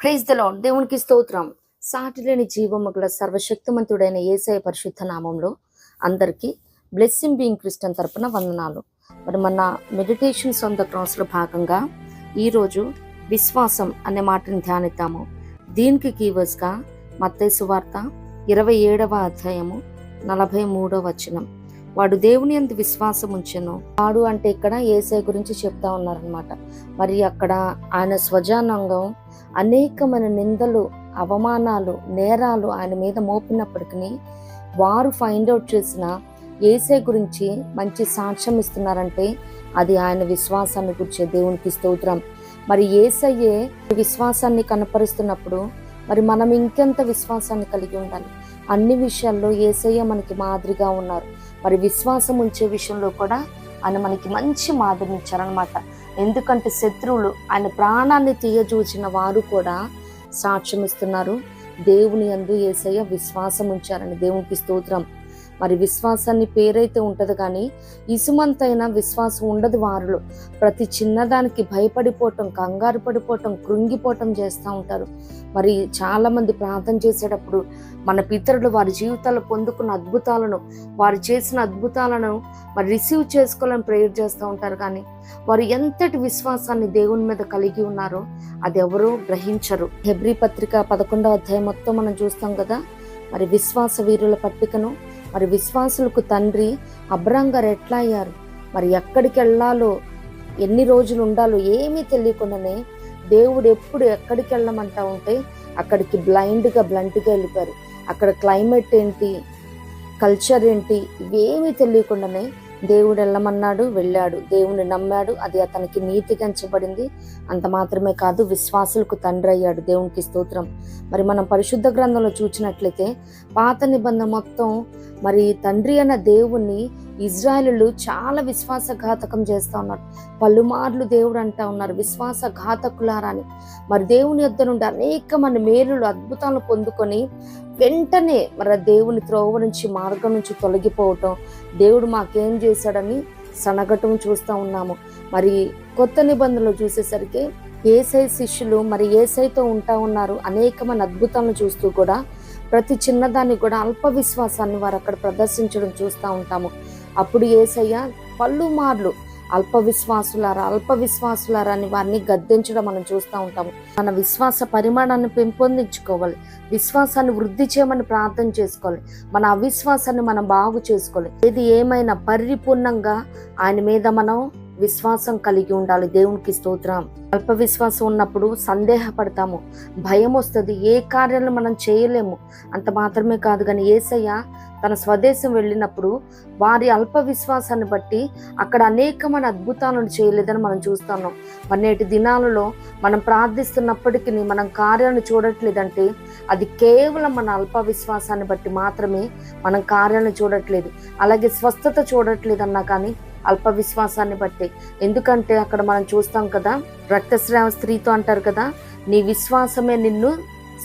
Praise the lord. దేవునికి స్తోత్రం. సాటిలేని జీవము గల సర్వశక్తిమంతుడైన యేసయ్య పరిశుద్ధ నామంలో అందరికీ బ్లెస్సింగ్ బీయింగ్ క్రిస్టియన్ తరపున వందనాలు. మరి మన మెడిటేషన్స్ ఆన్ ద క్రాస్లో భాగంగా ఈరోజు విశ్వాసం అనే మాటని ధ్యానిద్దాము. దీనికి కీవర్డ్స్గా మత్తయి సువార్త 27వ అధ్యాయము 43వ వచనం. వాడు దేవుని యందు విశ్వాసం ఉంచెను. వాడు అంటే ఇక్కడ యేసయ్య గురించి చెప్తా ఉన్నారనమాట. మరి అక్కడ ఆయన స్వజానంగం అనేకమైన నిందలు, అవమానాలు, నేరాలు ఆయన మీద మోపినప్పటికీ వారు ఫైండ్ అవుట్ చేసిన యేసయ్య గురించి మంచి సాక్ష్యం ఇస్తున్నారంటే అది ఆయన విశ్వాసాన్ని గురించే. దేవునికి స్తోత్రం. మరి యేసయ్యే విశ్వాసాన్ని కనపరుస్తున్నప్పుడు మరి మనం ఇంకెంత విశ్వాసాన్ని కలిగి ఉండాలి. అన్ని విషయాల్లో యేసయ్య మనకి మాదిరిగా ఉన్నారు. మరి విశ్వాసం ఉంచే విషయంలో కూడా ఆయన మనకి మంచి మాదిరిని ఇచ్చారనమాట. ఎందుకంటే శత్రువులు ఆయన ప్రాణాన్ని తీయజూచిన వారు కూడా సాక్ష్యం ఇస్తున్నారు, దేవుని యందు యేసయ్య విశ్వాసం ఉంచారని. దేవునికి స్తోత్రం. మరి విశ్వాసాన్ని పేరైతే ఉంటది కానీ ఇసుమంతైనా విశ్వాసం ఉండదు వారిలో. ప్రతి చిన్నదానికి భయపడిపోవటం, కంగారు పడిపోవటం, కృంగిపోవటం చేస్తూ ఉంటారు. మరి చాలా మంది ప్రార్థన చేసేటప్పుడు మన పితరులు వారి జీవితాల్లో పొందుకున్న అద్భుతాలను, వారు చేసిన అద్భుతాలను మరి రిసీవ్ చేసుకోవాలని ప్రేయర్ చేస్తూ ఉంటారు. కానీ వారు ఎంతటి విశ్వాసాన్ని దేవుని మీద కలిగి ఉన్నారో అది ఎవరూ గ్రహించరు. హెబ్రీ పత్రిక 11వ అధ్యాయం మొత్తం మనం చూస్తాం కదా. మరి విశ్వాస వీరుల పట్టికను, మరి విశ్వాసులకు తండ్రి అబ్రాహాం గారు ఎట్లా అయ్యారు, మరి ఎక్కడికి వెళ్ళాలో, ఎన్ని రోజులు ఉండాలో ఏమీ తెలియకుండానే దేవుడు ఎప్పుడు ఎక్కడికి వెళ్ళమంటా ఉంటే అక్కడికి బ్లంట్గా వెళ్ళిపోయారు. అక్కడ క్లైమేట్ ఏంటి, కల్చర్ ఏంటి, ఇవేమీ తెలియకుండానే దేవుడు వెళ్ళమన్నాడు, వెళ్ళాడు. దేవుని నమ్మాడు, అది అతనికి నీతిగా ఎంచబడింది. అంత మాత్రమే కాదు, విశ్వాసులకు తండ్రి అయ్యాడు. దేవునికి స్తోత్రం. మరి మనం పరిశుద్ధ గ్రంథంలో చూసినట్లయితే పాత నిబంధన మొత్తం మరి తండ్రి అన్న దేవుణ్ణి ఇజ్రాయేలీలు చాలా విశ్వాసఘాతకం చేస్తూ ఉన్నారు. పలుమార్లు దేవుడు అంటా ఉన్నారు, విశ్వాసఘాతకులారా అని. మరి దేవుని యొద్ద నుండి అనేకమైన మేలులు, అద్భుతాలను పొందుకొని వెంటనే మరి దేవుని త్రోవ నుంచి, మార్గం నుంచి తొలగిపోవటం, దేవుడు మాకేం చేశాడని సనగటం చూస్తూ ఉన్నాము. మరి కొత్త నిబంధనలు చూసేసరికి యేసయ్య శిష్యులు మరి యేసయ్యతో ఉంటా ఉన్నారు. అనేకమైన అద్భుతాలను చూస్తూ కూడా ప్రతి చిన్నదాన్ని కూడా అల్ప విశ్వాసాన్ని వారు అక్కడ ప్రదర్శించడం చూస్తూ ఉంటాము. అప్పుడు యేసయ్య పలుమార్లు అల్ప విశ్వాసులారా అని వారిని గద్దించడం మనం చూస్తూ ఉంటాము. మన విశ్వాస పరిమాణాన్ని పెంపొందించుకోవాలి, విశ్వాసాన్ని వృద్ధి చేయమని ప్రార్థన చేసుకోవాలి, మన అవిశ్వాసాన్ని మనం బాగు చేసుకోవాలి. ఏది ఏమైనా పరిపూర్ణంగా ఆయన మీద మనం విశ్వాసం కలిగి ఉండాలి. దేవునికి స్తోత్రం. అల్ప విశ్వాసం ఉన్నప్పుడు సందేహపడతాము, భయం వస్తుంది, ఏ కార్యాలను మనం చేయలేము. అంత మాత్రమే కాదు కానీ యేసయ్య తన స్వదేశం వెళ్ళినప్పుడు వారి అల్ప విశ్వాసాన్ని బట్టి అక్కడ అనేకమైన అద్భుతాలను చేయలేదని మనం చూస్తున్నాం. మరి నేటి దినాలలో మనం ప్రార్థిస్తున్నప్పటికీ మనం కార్యాలను చూడట్లేదంటే అది కేవలం మన అల్ప విశ్వాసాన్ని బట్టి మాత్రమే మనం కార్యాలను చూడట్లేదు. అలాగే స్వస్థత చూడట్లేదన్నా కానీ అల్ప విశ్వాసాన్ని బట్టి. ఎందుకంటే అక్కడ మనం చూస్తాం కదా, రక్తస్రావ స్త్రీతో అంటారు కదా, నీ విశ్వాసమే నిన్ను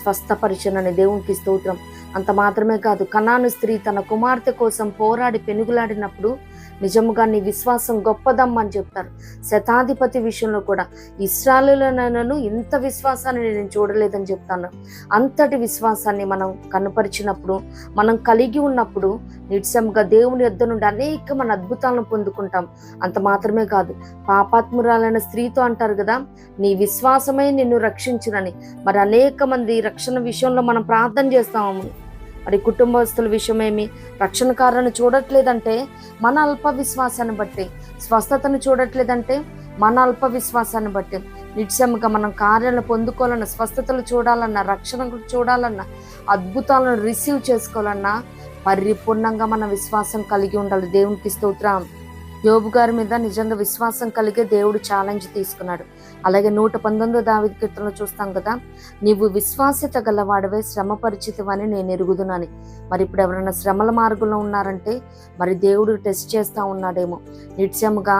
స్వస్థపరిచనని. దేవునికి స్తోత్రం. అంత మాత్రమే కాదు, కనాను స్త్రీ తన కుమార్తె కోసం పోరాడి పెనుగులాడినప్పుడు నిజముగా నీ విశ్వాసం గొప్పదమ్మా అని చెప్తారు. శతాధిపతి విషయంలో కూడా ఇశ్రాయేలులోనైనాను ఇంత విశ్వాసాన్ని నేను చూడలేదని చెప్తాను. అంతటి విశ్వాసాన్ని మనం కనుపరిచినప్పుడు, మనం కలిగి ఉన్నప్పుడు నిశ్చయంగా దేవుని యొద్ద నుండి అనేకమైన అద్భుతాలను పొందుకుంటాం. అంత మాత్రమే కాదు, పాపాత్మురాలైన స్త్రీతో అంటారు కదా, నీ విశ్వాసమే నిన్ను రక్షించునని. మరి అనేక మంది రక్షణ విషయంలో మనం ప్రార్థన చేస్తాము. మరి కుటుంబస్తుల విషయమేమి, రక్షణ కార్యాలను చూడట్లేదంటే మన అల్ప విశ్వాసాన్ని బట్టి, స్వస్థతను చూడట్లేదంటే మన అల్ప విశ్వాసాన్ని బట్టి. నిశ్చయంగా మనం కార్యాలను పొందుకోవాలన్నా, స్వస్థతలు చూడాలన్నా, రక్షణ చూడాలన్నా, అద్భుతాలను రిసీవ్ చేసుకోవాలన్నా పరిపూర్ణంగా మన విశ్వాసం కలిగి ఉండాలి. దేవునికి స్తోత్రం. యోబు గారి మీద నిజంగా విశ్వాసం కలిగే దేవుడు ఛాలెంజ్ తీసుకున్నాడు. అలాగే 119వ దావీదు కీర్తనలో చూస్తాం కదా, నీవు విశ్వాస్యత గలవాడవే, శ్రమ పరిచితవని నేను ఎరుగుదునని. మరి ఇప్పుడు ఎవరైనా శ్రమల మార్గంలో ఉన్నారంటే మరి దేవుడు టెస్ట్ చేస్తూ ఉన్నాడేమో. నిశ్చయముగా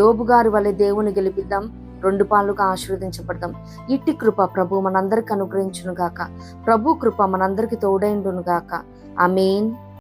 యోబు గారి వలె దేవుని గెలిపిద్దాం, 2 పాలుగా ఆశీర్వదించబడదాం. ఇట్టి కృప ప్రభు మనందరికి అనుగ్రహించును గాక. ప్రభు కృప మనందరికి తోడైండును గాక. ఆమేన్.